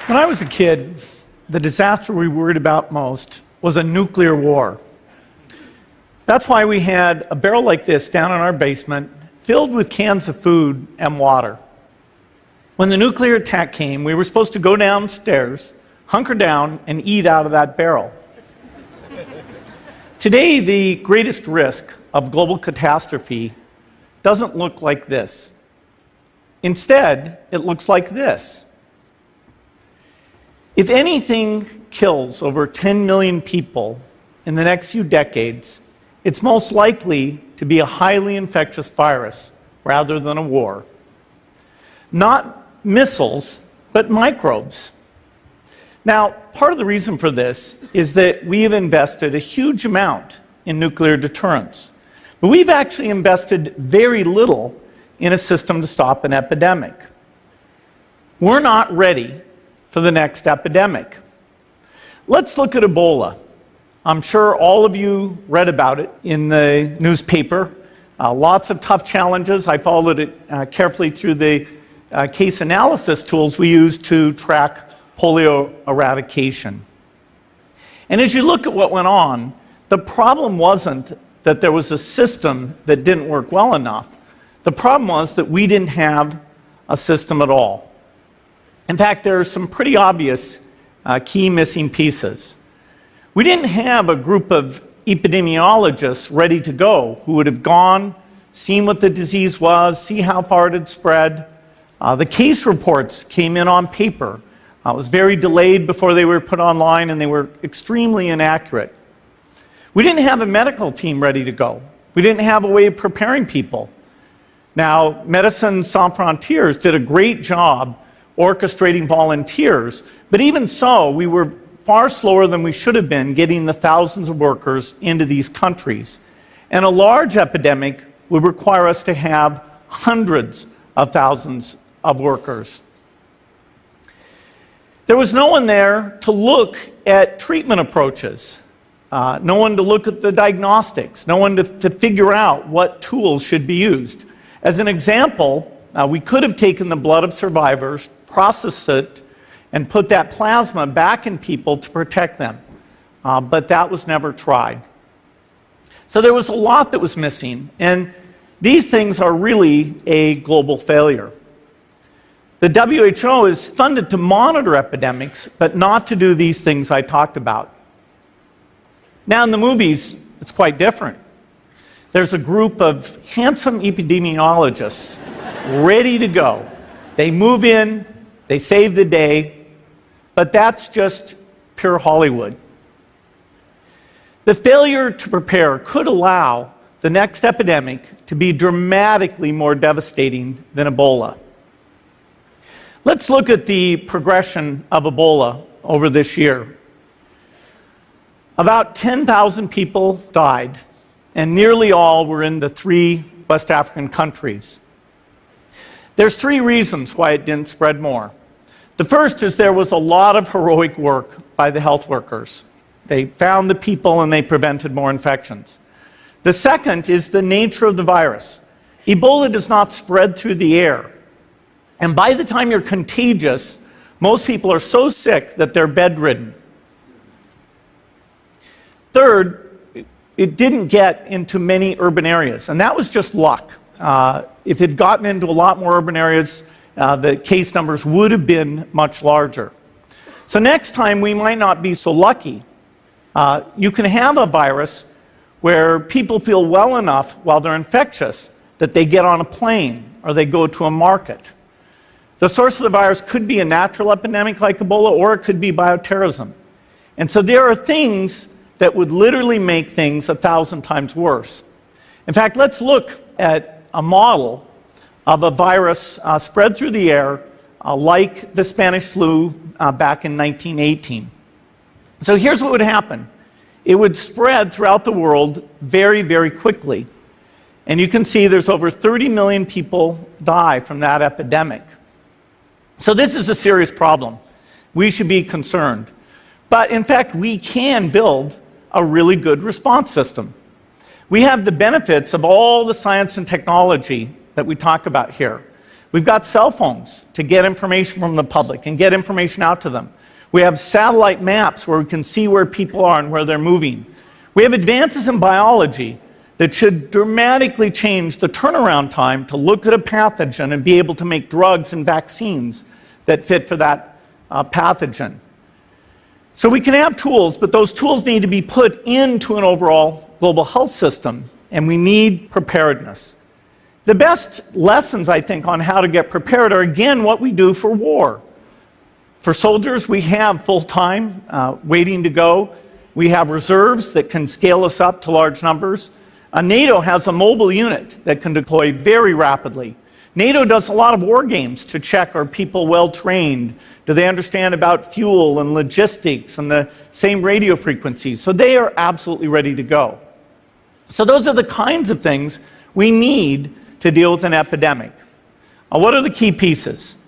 When I was a kid, the disaster we worried about most was a nuclear war. That's why we had a barrel like this down in our basement, filled with cans of food and water. When the nuclear attack came, we were supposed to go downstairs, hunker down, and eat out of that barrel. Today, the greatest risk of global catastrophe doesn't look like this. Instead, it looks like this. If anything kills over 10 million people in the next few decades, it's most likely to be a highly infectious virus rather than a war. Not missiles, but microbes. Now, part of the reason for this is that we have invested a huge amount in nuclear deterrence, but we've actually invested very little in a system to stop an epidemic. We're not ready for the next epidemic. Let's look at Ebola. I'm sure all of you read about it in the newspaper. Lots of tough challenges. I followed it carefully through the case analysis tools we use to track polio eradication. And as you look at what went on, the problem wasn't that there was a system that didn't work well enough. The problem was that we didn't have a system at all. In fact, there are some pretty obvious key missing pieces. We didn't have a group of epidemiologists ready to go who would have gone, seen what the disease was, see how far it had spread. The case reports came in on paper. It was very delayed before they were put online, and they were extremely inaccurate. We didn't have a medical team ready to go. We didn't have a way of preparing people. Now, Médecins Sans Frontières did a great job orchestrating volunteers, but even so, we were far slower than we should have been getting the thousands of workers into these countries. And a large epidemic would require us to have hundreds of thousands of workers. There was no one there to look at treatment approaches, no one to look at the diagnostics, no one to figure out what tools should be used. As an example, we could have taken the blood of survivors, processed it, and put that plasma back in people to protect them. But that was never tried. So there was a lot that was missing, and these things are really a global failure. The WHO is funded to monitor epidemics, but not to do these things I talked about. Now in the movies, it's quite different. There's a group of handsome epidemiologists ready to go. They move in, they save the day, but that's just pure Hollywood. The failure to prepare could allow the next epidemic to be dramatically more devastating than Ebola. Let's look at the progression of Ebola over this year. About 10,000 people died, and nearly all were in the 3 West African countries. There's 3 reasons why it didn't spread more. The first is there was a lot of heroic work by the health workers. They found the people and they prevented more infections. The second is the nature of the virus. Ebola does not spread through the air. And by the time you're contagious, most people are so sick that they're bedridden. Third, it didn't get into many urban areas, and that was just luck. If it had gotten into a lot more urban areas, the case numbers would have been much larger. So next time, we might not be so lucky. You can have a virus where people feel well enough while they're infectious that they get on a plane or they go to a market. The source of the virus could be a natural epidemic like Ebola, or it could be bioterrorism. And so there are things that would literally make things 1,000 times worse. In fact, let's look at a model of a virus spread through the air like the Spanish flu back in 1918. So here's what would happen. It would spread throughout the world very, very quickly. And you can see there's over 30 million people die from that epidemic. So this is a serious problem. We should be concerned. But in fact, we can build a really good response system. We have the benefits of all the science and technology that we talk about here. We've got cell phones to get information from the public and get information out to them. We have satellite maps where we can see where people are and where they're moving. We have advances in biology that should dramatically change the turnaround time to look at a pathogen and be able to make drugs and vaccines that fit for that pathogen. So we can have tools, but those tools need to be put into an overall global health system, and we need preparedness. The best lessons, I think, on how to get prepared are, again, what we do for war. For soldiers, we have full-time waiting to go. We have reserves that can scale us up to large numbers. NATO has a mobile unit that can deploy very rapidly. NATO does a lot of war games to check, are people well trained? Do they understand about fuel and logistics and the same radio frequencies? So they are absolutely ready to go. So those are the kinds of things we need to deal with an epidemic. What are the key pieces?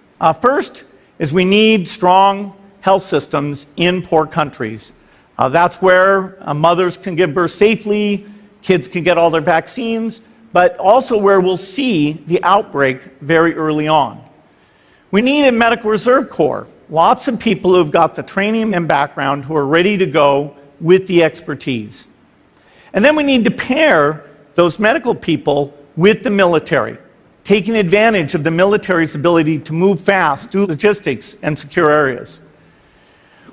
First is we need strong health systems in poor countries. That's where mothers can give birth safely, kids can get all their vaccines, but also where we'll see the outbreak very early on. We need a medical reserve corps, lots of people who've got the training and background who are ready to go with the expertise. And then we need to pair those medical people with the military, taking advantage of the military's ability to move fast, do logistics, and secure areas.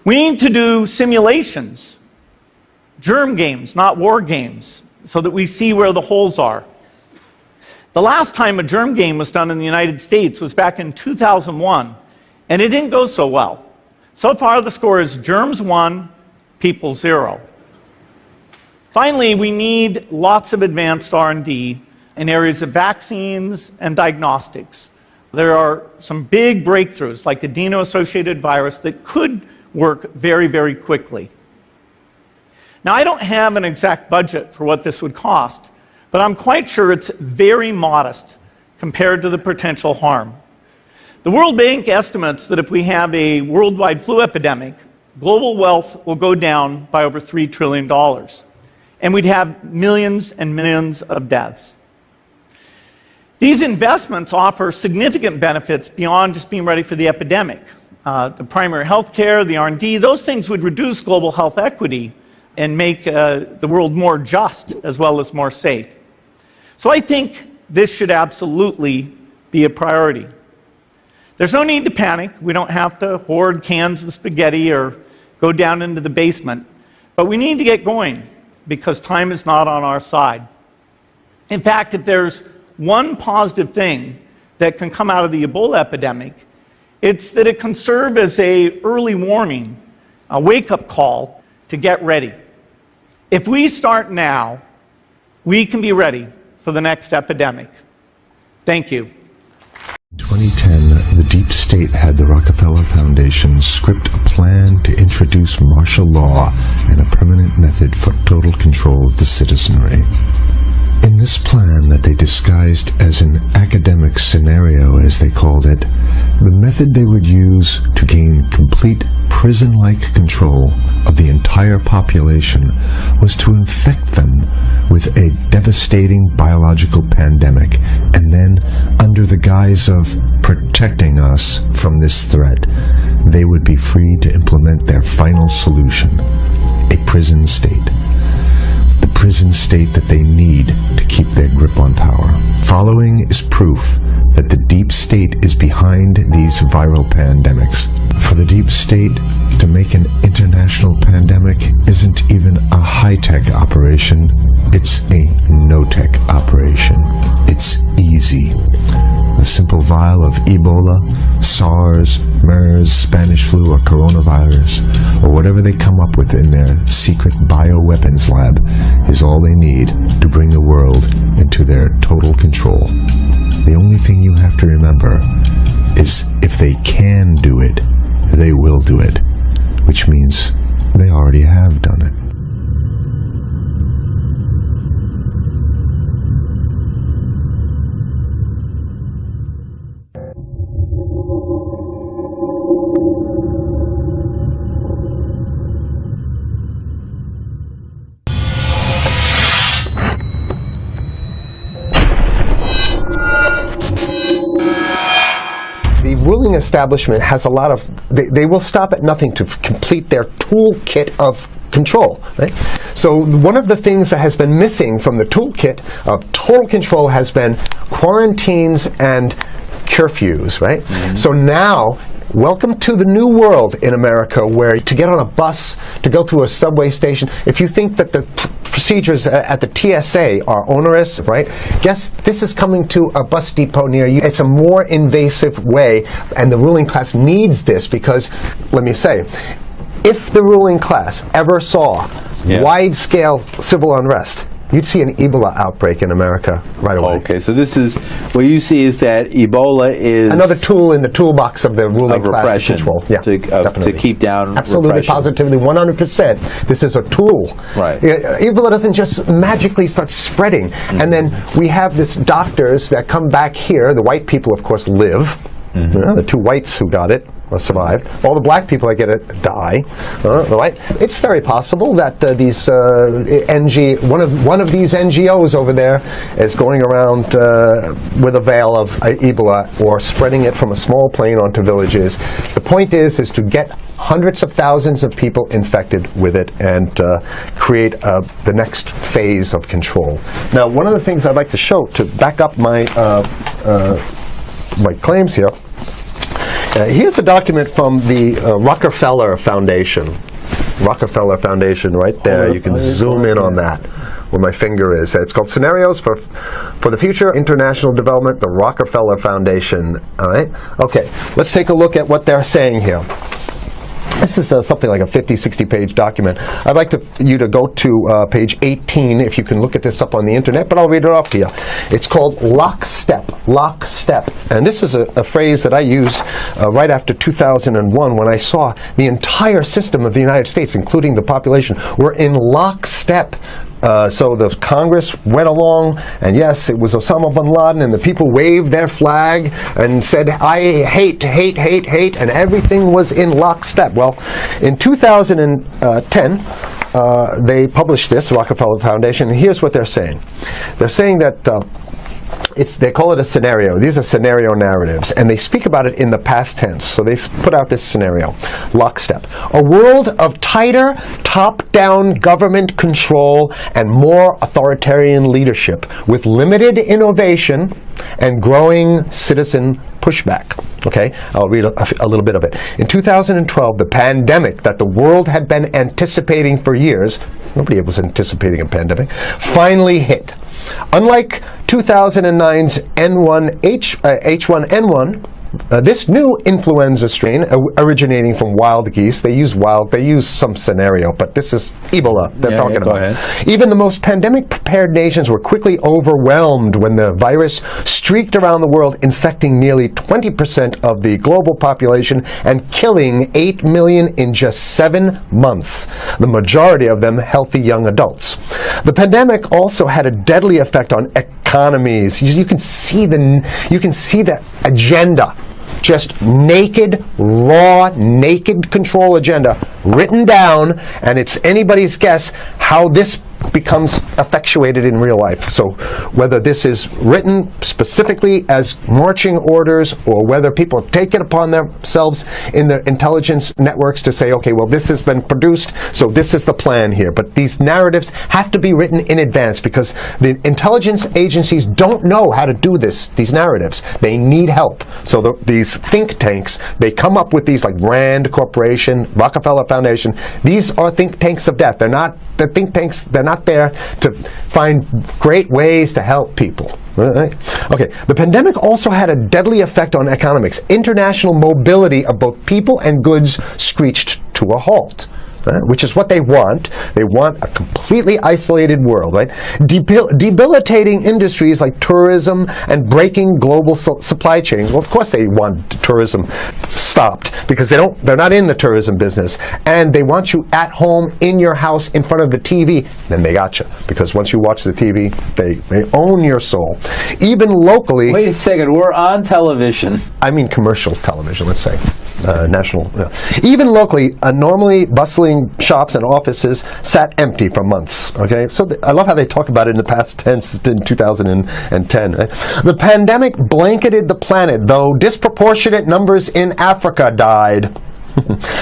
We need to do simulations, germ games, not war games, so that we see where the holes are. The last time a germ game was done in the United States was back in 2001, and it didn't go so well. So far, the score is germs 1, people 0. Finally, we need lots of advanced R&D in areas of vaccines and diagnostics. There are some big breakthroughs, like the adeno-associated virus, that could work very, very quickly. Now, I don't have an exact budget for what this would cost, but I'm quite sure it's very modest compared to the potential harm. The World Bank estimates that if we have a worldwide flu epidemic, global wealth will go down by over $3 trillion, and we'd have millions and millions of deaths. These investments offer significant benefits beyond just being ready for the epidemic. The primary health care, the R&D, those things would reduce global health equity and make the world more just as well as more safe. So I think this should absolutely be a priority. There's no need to panic. We don't have to hoard cans of spaghetti or go down into the basement. But we need to get going because time is not on our side. In fact, if there's one positive thing that can come out of the Ebola epidemic, it's that it can serve as an early warning, a wake-up call to get ready. If we start now, we can be ready for the next epidemic. Thank you. In 2010, the deep state had the Rockefeller Foundation script a plan to introduce martial law and a permanent method for total control of the citizenry. In this plan that they disguised as an academic scenario, as they called it, the method they would use to gain complete prison-like control of the entire population was to infect them with a devastating biological pandemic, and then, under the guise of protecting us from this threat, they would be free to implement their final solution, a prison state. The prison state that they need to keep their grip on power. Following is proof that the deep state is behind these viral pandemics. For the deep state to make an international pandemic isn't even a high-tech operation, it's a no-tech operation. It's easy. A simple vial of Ebola, SARS, MERS, Spanish flu, or coronavirus, or whatever they come up with in their secret bioweapons lab, is all they need to bring the world into their total control. The only thing you have to remember is if they can do it, they will do it, which means they already have done it. ruling establishment has a lot of, they will stop at nothing to complete their toolkit of control, right? So one of the things that has been missing from the toolkit of total control has been quarantines and curfews, right? So now, welcome to the new world in America, where to get on a bus, to go through a subway station, if you think that the procedures at the TSA are onerous, right? Guess this is coming to a bus depot near you. It's a more invasive way, and the ruling class needs this because, let me say, if the ruling class ever saw wide-scale civil unrest, you'd see an Ebola outbreak in America right away. Okay, so this is, what you see is that Ebola is another tool in the toolbox of the ruling class repression, control. Yeah, to keep down absolutely, repression. positively, 100%. This is a tool. Right. Ebola doesn't just magically start spreading, and then we have this doctors that come back here. The white people, of course, live. The two whites who got it survived. All the black people that get it die. It's very possible that these one of these NGOs over there is going around with a veil of Ebola or spreading it from a small plane onto villages. The point is to get hundreds of thousands of people infected with it and create the next phase of control. Now, one of the things I'd like to show to back up my my claims here. Here's a document from the Rockefeller Foundation. Rockefeller Foundation, right there. You can zoom in on that, where my finger is. It's called Scenarios for the Future International Development, the Rockefeller Foundation. All right. Okay. Let's take a look at what they're saying here. This is something like a 50, 60-page document. I'd like you to go to page 18, if you can look at this up on the internet, but I'll read it off to you. It's called lockstep. Lockstep. And this is a phrase that I used right after 2001 when I saw the entire system of the United States, including the population, were in lockstep. So the Congress went along, and yes, it was Osama bin Laden, and the people waved their flag and said, I hate, hate, hate, hate, and everything was in lockstep. Well, in 2010, they published this, Rockefeller Foundation, and here's what they're saying. They're saying that they call it a scenario. These are scenario narratives, and they speak about it in the past tense. So they put out this scenario, lockstep. A world of tighter, top-down government control and more authoritarian leadership with limited innovation and growing citizen pushback. Okay, I'll read a little bit of it. In 2012, the pandemic that the world had been anticipating for years, nobody was anticipating a pandemic, finally hit. Unlike 2009's H1N1, this new influenza strain originating from wild geese, they use some scenario, but this is Ebola they're talking about. Ahead. Even the most pandemic-prepared nations were quickly overwhelmed when the virus streaked around the world, infecting nearly 20% of the global population and killing 8 million in just 7 months, the majority of them healthy young adults. The pandemic also had a deadly effect on economies. You can see the agenda. Just naked, raw, naked control agenda written down, and it's anybody's guess how this becomes effectuated in real life. So whether this is written specifically as marching orders or whether people take it upon themselves in the intelligence networks to say, okay, well, this has been produced, so this is the plan here. But these narratives have to be written in advance because the intelligence agencies don't know how to do these narratives. They need help. So these think tanks, they come up with these like Rand Corporation, Rockefeller Foundation. These are think tanks of death. They're not the think tanks, they're not there to find great ways to help people. Right? Okay, the pandemic also had a deadly effect on economics. International mobility of both people and goods screeched to a halt. Which is what they want. They want a completely isolated world, right? Debilitating industries like tourism and breaking global supply chains. Well, of course they want tourism stopped because they're not in the tourism business, and they want you at home in your house in front of the TV. Then they got you because once you watch the TV, they own your soul. Even locally. Wait a second, we're on television. I mean commercial television, let's say. National. Even locally, a normally bustling manufacturing shops and offices sat empty for months. Okay, so I love how they talk about it in the past tense in 2010. Right? The pandemic blanketed the planet, though disproportionate numbers in Africa died.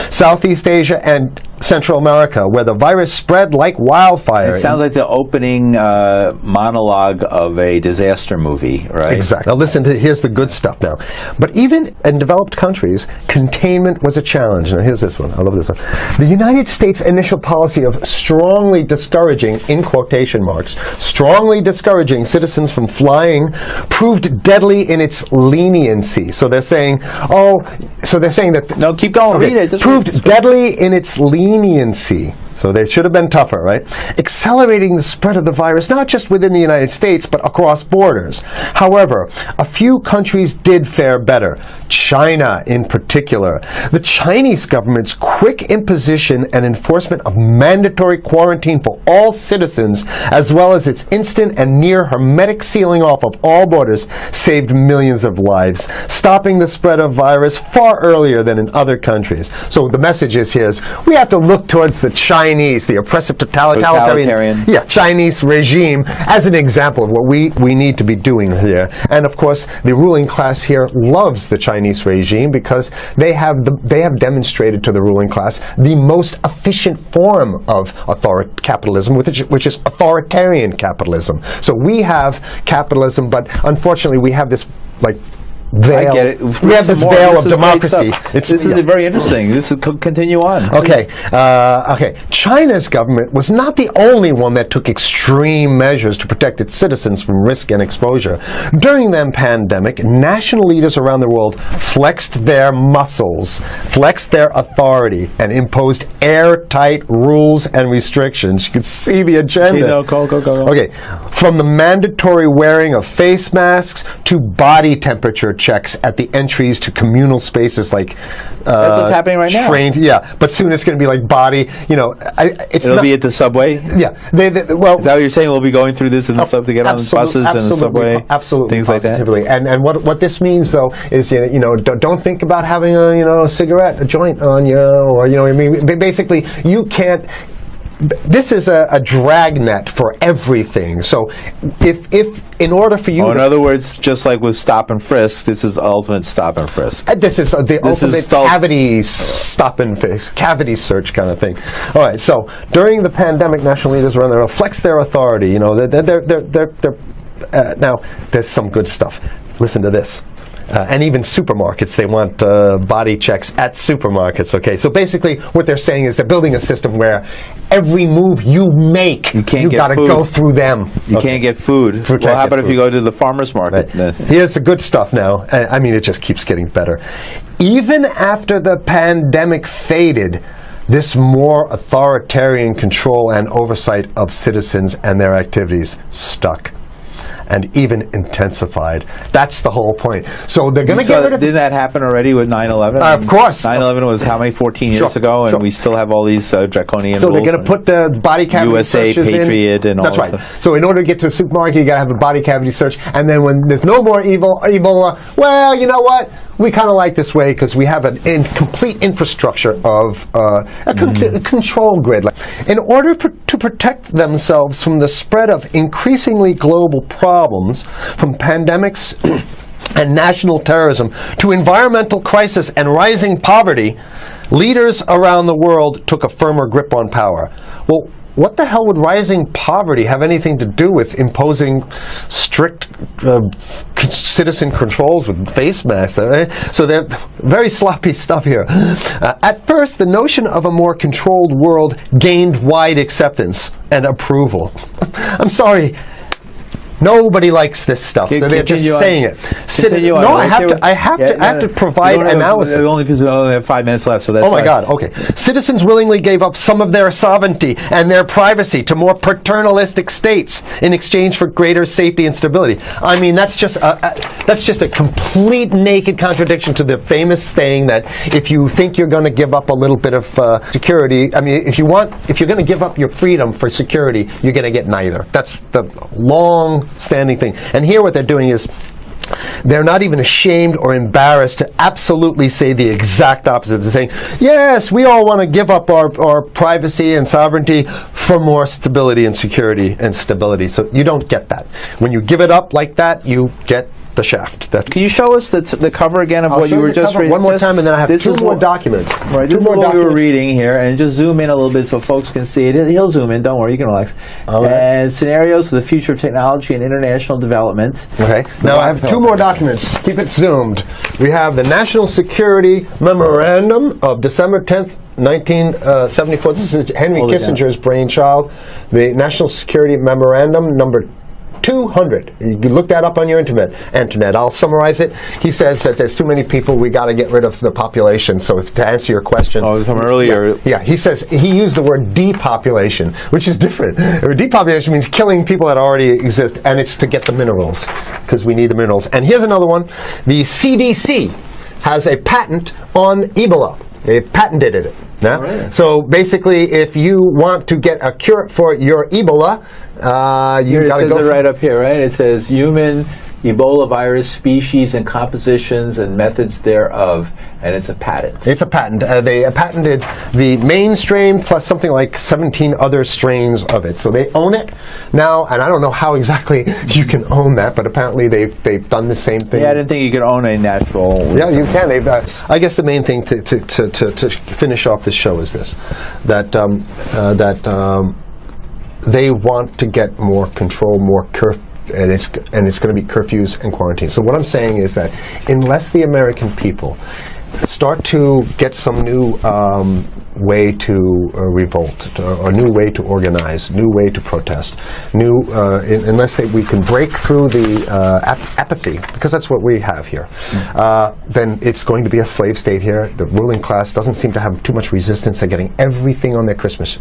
Southeast Asia and Central America, where the virus spread like wildfire. It sounds like the opening monologue of a disaster movie, right? Exactly. Now listen to, here's the good stuff now. But even in developed countries, containment was a challenge. Now here's this one. I love this one. The United States' initial policy of strongly discouraging, in quotation marks, strongly discouraging citizens from flying proved deadly in its leniency. So they're saying, that... No, keep going. Okay, read it. Just proved read it. deadly in its leniency. So they should have been tougher, right? Accelerating the spread of the virus, not just within the United States, but across borders. However, a few countries did fare better. China, in particular. The Chinese government's quick imposition and enforcement of mandatory quarantine for all citizens, as well as its instant and near hermetic sealing off of all borders, saved millions of lives, stopping the spread of virus far earlier than in other countries. So the message is here is we have to look towards the Chinese, the oppressive totalitarian Chinese regime as an example of what we need to be doing here. And of course, the ruling class here loves the Chinese regime because they have demonstrated to the ruling class the most efficient form of capitalism, which is authoritarian capitalism. So we have capitalism, but unfortunately we have this veil. I get it. We have this veil of democracy. This is very interesting. This is continue on. Okay. China's government was not the only one that took extreme measures to protect its citizens from risk and exposure. During the pandemic, national leaders around the world flexed their muscles, flexed their authority, and imposed airtight rules and restrictions. You can see the agenda. Okay, no, go. Okay, from the mandatory wearing of face masks to body temperature checks at the entries to communal spaces like that's what's happening right now. Yeah, but soon it's going to be like body. It'll be at the subway. Yeah, is that what you're saying? We'll be going through this in the subway to get on the buses and the subway, absolutely, things like that. And what this means though is don't think about having a cigarette, a joint on you, or basically you can't. This is a dragnet for everything. So if in order for you in other words, just like with stop and frisk, this is ultimate stop and frisk. This is the ultimate cavity stop and frisk, cavity search kind of thing. All right, so during the pandemic, national leaders around there flex their authority. Now there's some good stuff. Listen to this. And even supermarkets, they want body checks at supermarkets, okay? So basically what they're saying is they're building a system where every move you make, you got to go through them. You can't get food. Well, how about if you go to the farmer's market? Right. Here's the good stuff now. It just keeps getting better. Even after the pandemic faded, this more authoritarian control and oversight of citizens and their activities stuck. And even intensified. That's the whole point. So they're going to get rid of... Didn't that happen already with 9/11? Of course. 9/11 was how many? 14 years ago, and we still have all these draconian so rules. So they're going to put the body cavity USA, searches Patriot, and all that. That's right. Stuff. So in order to get to a supermarket, you got to have a body cavity search, and then when there's no more Ebola, well, you know what? We kind of like this way because we have a complete infrastructure of a control grid. In order to protect themselves from the spread of increasingly global problems, from pandemics and national terrorism to environmental crisis and rising poverty, leaders around the world took a firmer grip on power. Well, what the hell would rising poverty have anything to do with imposing strict citizen controls with face masks? So they're very sloppy stuff here. At first, the notion of a more controlled world gained wide acceptance and approval. I'm sorry. Nobody likes this stuff. They're just saying it. I have to provide analysis. Only because we only have 5 minutes left, so that's. Oh my God! Okay. Citizens willingly gave up some of their sovereignty and their privacy to more paternalistic states in exchange for greater safety and stability. I mean, that's just a complete naked contradiction to the famous saying that if you think you're going to give up a little bit of security, if you're going to give up your freedom for security, you're going to get neither. That's the long-standing thing. And here what they're doing is They're not even ashamed or embarrassed to absolutely say the exact opposite. They're saying, yes, we all want to give up our privacy and sovereignty for more stability and security and stability. So you don't get that. When you give it up like that, you get the shaft. Can you show us the cover again of what you were just reading? One more time, and then I have two more documents. Right, this is what we were reading here, and just zoom in a little bit so folks can see it. He'll zoom in, don't worry, you can relax. All right. And scenarios for the future of technology and international development. Okay, now I have two more documents. Keep it zoomed. We have the National Security Memorandum of December 10th, 1974. This is Henry Kissinger's brainchild. The National Security Memorandum number 200. You can look that up on your internet. I'll summarize it. He says that there's too many people, we got to get rid of the population. So to answer your question. Oh, from earlier. Yeah, he says, he used the word depopulation, which is different. Depopulation means killing people that already exist, and it's to get the minerals, because we need the minerals. And here's another one. The CDC has a patent on Ebola. They patented it. Yeah? Right. So basically, if you want to get a cure for your Ebola, you got to go. It says it right up here, right? It says human Ebola virus species and compositions and methods thereof, and it's a patent. It's a patent. They patented the main strain plus something like 17 other strains of it. So they own it now, and I don't know how exactly you can own that, but apparently they've done the same thing. Yeah, I didn't think you could own a natural. Yeah, you can. They've. I guess the main thing to finish off this show is this: that they want to get more control, more and it's going to be curfews and quarantines. So what I'm saying is that unless the American people start to get some new way to revolt, or new way to organize, new way to protest, unless we can break through the apathy, because that's what we have here, then it's going to be a slave state here. The ruling class doesn't seem to have too much resistance. They're getting everything on their Christmas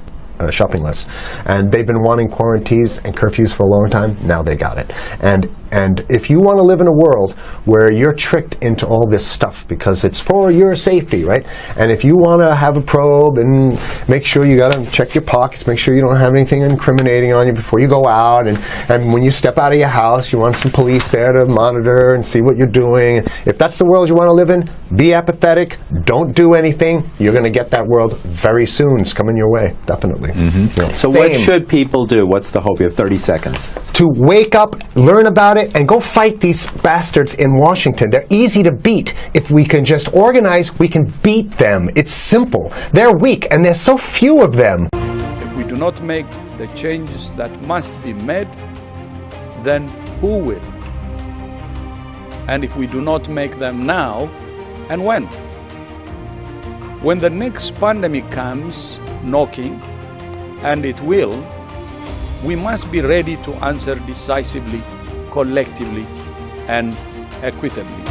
shopping list, and they've been wanting quarantines and curfews for a long time. Now they got it. And if you want to live in a world where you're tricked into all this stuff because it's for your safety, right? And if you want to have a probe and make sure you got to check your pockets, make sure you don't have anything incriminating on you before you go out, and when you step out of your house, you want some police there to monitor and see what you're doing. If that's the world you want to live in, be apathetic, don't do anything. You're going to get that world very soon. It's coming your way, definitely. Mm-hmm. Yeah. So what should people do? What's the hope? You have 30 seconds. To wake up, learn about it, and go fight these bastards in Washington. They're easy to beat. If we can just organize, we can beat them. It's simple. They're weak, and there's so few of them. If we do not make the changes that must be made, then who will? And if we do not make them now, and when? When the next pandemic comes knocking, and it will, we must be ready to answer decisively, collectively, and equitably.